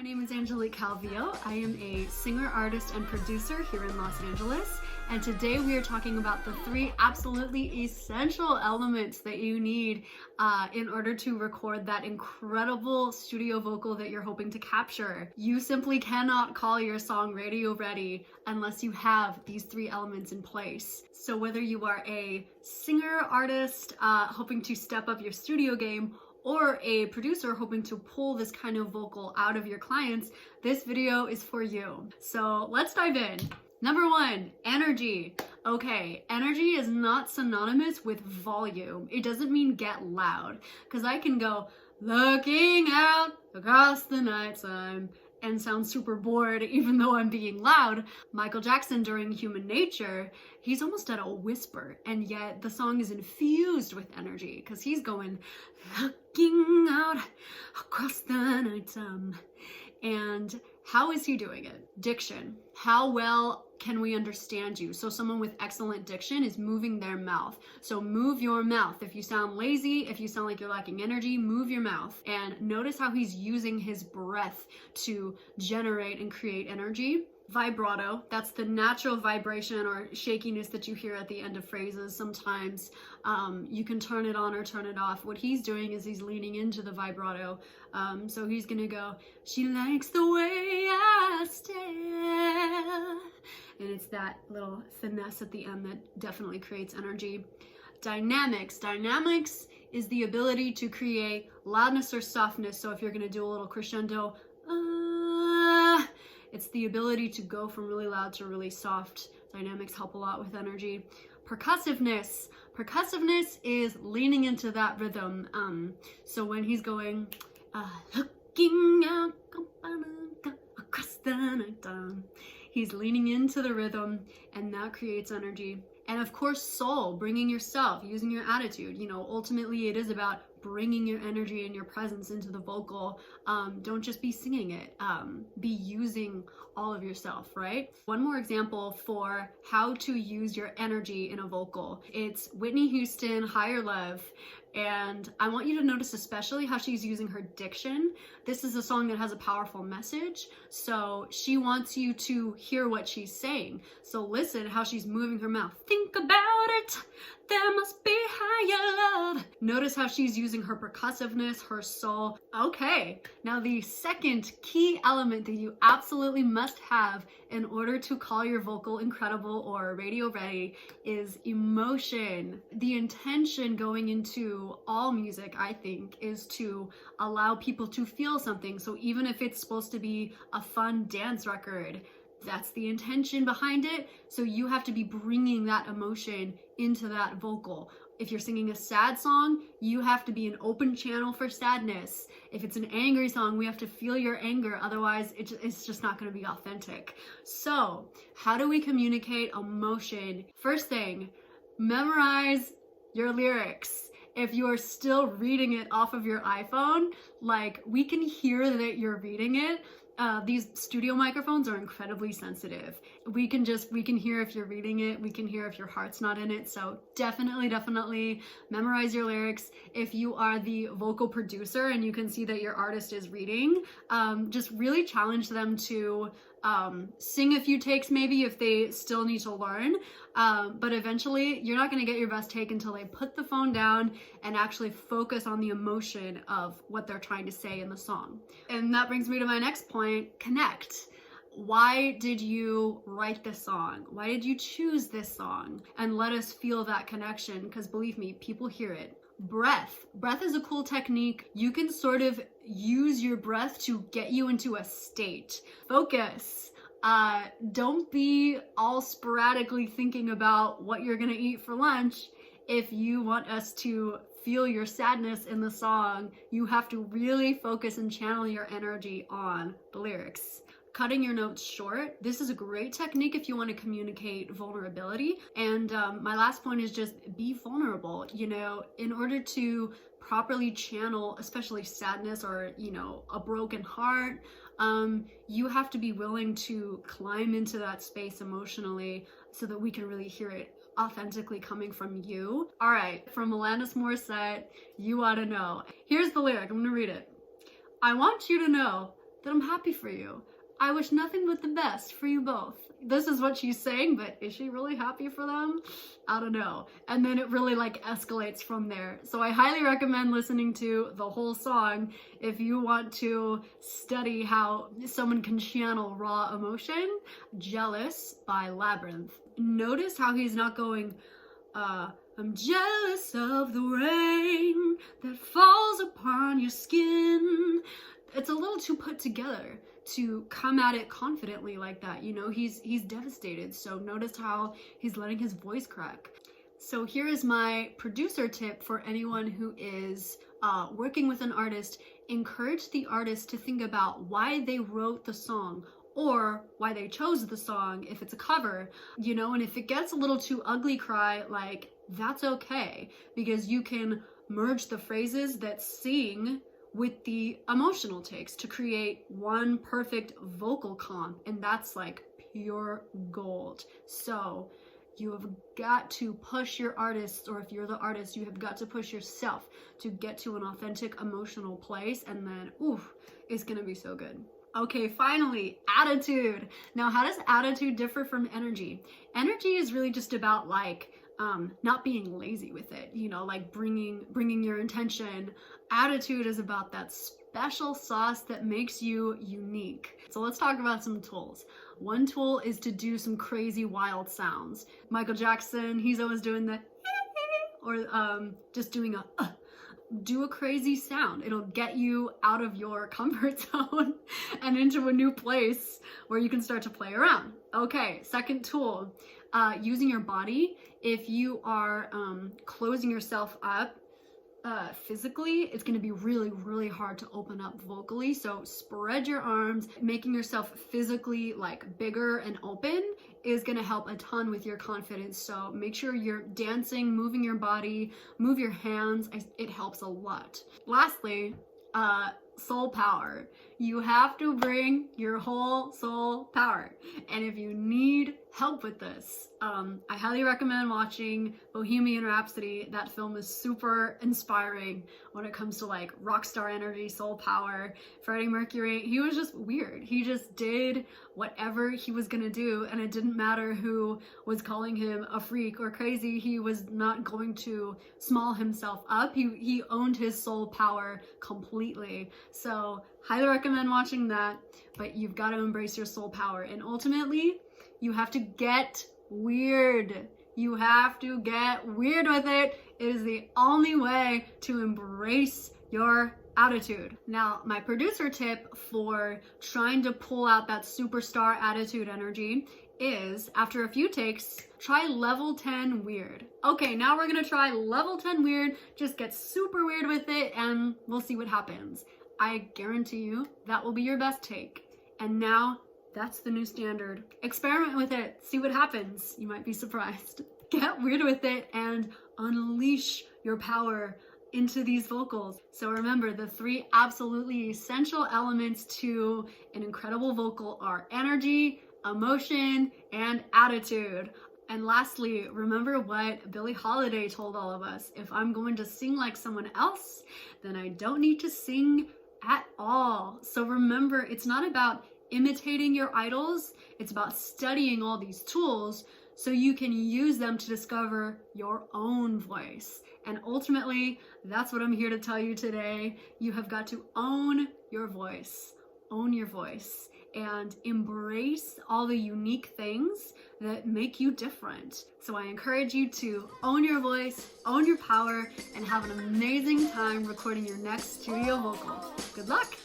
My name is Angelique Calvillo. I am a singer, artist, and producer here in Los Angeles. And today we are talking about the 3 absolutely essential elements that you need in order to record that incredible studio vocal that you're hoping to capture. You simply cannot call your song radio ready unless you have these 3 elements in place. So whether you are a singer, artist, hoping to step up your studio game, or a producer hoping to pull this kind of vocal out of your clients, this video is for you. So let's dive in. Number 1, energy. Okay, energy is not synonymous with volume. It doesn't mean get loud, because I can go looking out across the nighttime and sound super bored even though I'm being loud. Michael Jackson during Human Nature, he's almost at a whisper, and yet the song is infused with energy because he's going looking out across the nighttime. And how is he doing it? Diction. How well can we understand you? So someone with excellent diction is moving their mouth. So move your mouth. If you sound lazy, if you sound like you're lacking energy, move your mouth. And notice how he's using his breath to generate and create energy. Vibrato, that's the natural vibration or shakiness that you hear at the end of phrases. Sometimes you can turn it on or turn it off. What he's doing is he's leaning into the vibrato. So he's gonna go, she likes the way I stare. And it's that little finesse at the end that definitely creates energy. Dynamics. Dynamics is the ability to create loudness or softness. So if you're gonna do a little crescendo, it's the ability to go from really loud to really soft. Dynamics help a lot with energy. Percussiveness. Percussiveness is leaning into that rhythm. So when he's going, looking out across the night, he's leaning into the rhythm, and that creates energy. And of course, soul, bringing yourself, using your attitude. You know, ultimately it is about bringing your energy and your presence into the vocal. Don't just be singing it, be using all of yourself, right? One more example for how to use your energy in a vocal. It's Whitney Houston, Higher Love. And I want you to notice especially how she's using her diction. This is a song that has a powerful message, so she wants you to hear what she's saying. So listen how she's moving her mouth. Think about it, there must be higher love. Notice how she's using her percussiveness, her soul. Okay, now the second key element that you absolutely must have in order to call your vocal incredible or radio ready is emotion. The intention going into all music, I think, is to allow people to feel something. So even if it's supposed to be a fun dance record, that's the intention behind it. So you have to be bringing that emotion into that vocal. If you're singing a sad song, you have to be an open channel for sadness. If it's an angry song, we have to feel your anger. Otherwise, it's just not going to be authentic. So how do we communicate emotion? First thing, memorize your lyrics. If you're still reading it off of your iPhone, like, we can hear that you're reading it. These studio microphones are incredibly sensitive. We can hear if you're reading it. We can hear if your heart's not in it. So definitely memorize your lyrics. If you are the vocal producer and you can see that your artist is reading, just really challenge them to sing a few takes maybe if they still need to learn. But eventually you're not going to get your best take until they put the phone down and actually focus on the emotion of what they're trying to say in the song. And that brings me to my next point, connect. Why did you write this song? Why did you choose this song? And let us feel that connection, because believe me, people hear it. Breath. Breath is a cool technique. You can sort of use your breath to get you into a state. Focus. Don't be all sporadically thinking about what you're gonna eat for lunch. If you want us to feel your sadness in the song, you have to really focus and channel your energy on the lyrics. Cutting your notes short. This is a great technique if you want to communicate vulnerability. And my last point is just be vulnerable. You know, in order to properly channel, especially sadness or, you know, a broken heart, you have to be willing to climb into that space emotionally so that we can really hear it authentically coming from you. All right, from Alanis Morissette, You Oughta Know. Here's the lyric, I'm gonna read it. I want you to know that I'm happy for you. I wish nothing but the best for you both. This is what she's saying, but is she really happy for them? I don't know. And then it really like escalates from there. So I highly recommend listening to the whole song if you want to study how someone can channel raw emotion. Jealous by Labrinth. Notice how he's not going, I'm jealous of the rain that falls upon your skin. It's a little too put together to come at it confidently like that. You know, he's devastated. So notice how he's letting his voice crack. So here is my producer tip for anyone who is working with an artist. Encourage the artist to think about why they wrote the song or why they chose the song if it's a cover, you know, and if it gets a little too ugly cry, like, that's okay, because you can merge the phrases that sing with the emotional takes to create one perfect vocal comp, and that's like pure gold. So you have got to push your artist, or if you're the artist, you have got to push yourself to get to an authentic emotional place, and then oof, it's gonna be so good. Okay, finally, attitude. Now, how does attitude differ from energy? Energy is really just about like not being lazy with it, you know, like bringing your intention. Attitude is about that special sauce that makes you unique. So let's talk about some tools. One tool is to do some crazy wild sounds. Michael Jackson, he's always doing the or just doing a do a crazy sound. It'll get you out of your comfort zone and into a new place where you can start to play around. Okay, second tool, using your body. If you are closing yourself up physically, it's going to be really, really hard to open up vocally. So spread your arms. Making yourself physically like bigger and open is going to help a ton with your confidence. So make sure you're dancing, moving your body, move your hands. It helps a lot. Lastly, soul power. You have to bring your whole soul power. And if you need help with this, I highly recommend watching Bohemian Rhapsody. That film is super inspiring when it comes to like rock star energy, soul power. Freddie Mercury, he was just weird. He just did whatever he was gonna do, and it didn't matter who was calling him a freak or crazy. He was not going to small himself up. He owned his soul power completely. So highly recommend watching that, but you've got to embrace your soul power. And ultimately, you have to get weird. You have to get weird with it. It is the only way to embrace your attitude. Now, my producer tip for trying to pull out that superstar attitude energy is, after a few takes, try level 10 weird. Okay, now we're gonna try level 10 weird. Just get super weird with it and we'll see what happens. I guarantee you that will be your best take. And now that's the new standard. Experiment with it, see what happens. You might be surprised. Get weird with it and unleash your power into these vocals. So remember, the 3 absolutely essential elements to an incredible vocal are energy, emotion, and attitude. And lastly, remember what Billie Holiday told all of us. If I'm going to sing like someone else, then I don't need to sing at all. So remember, it's not about imitating your idols, it's about studying all these tools so you can use them to discover your own voice. And ultimately, that's what I'm here to tell you today. You have got to own your voice, and embrace all the unique things that make you different. So I encourage you to own your voice, own your power, and have an amazing time recording your next studio vocal. Good luck!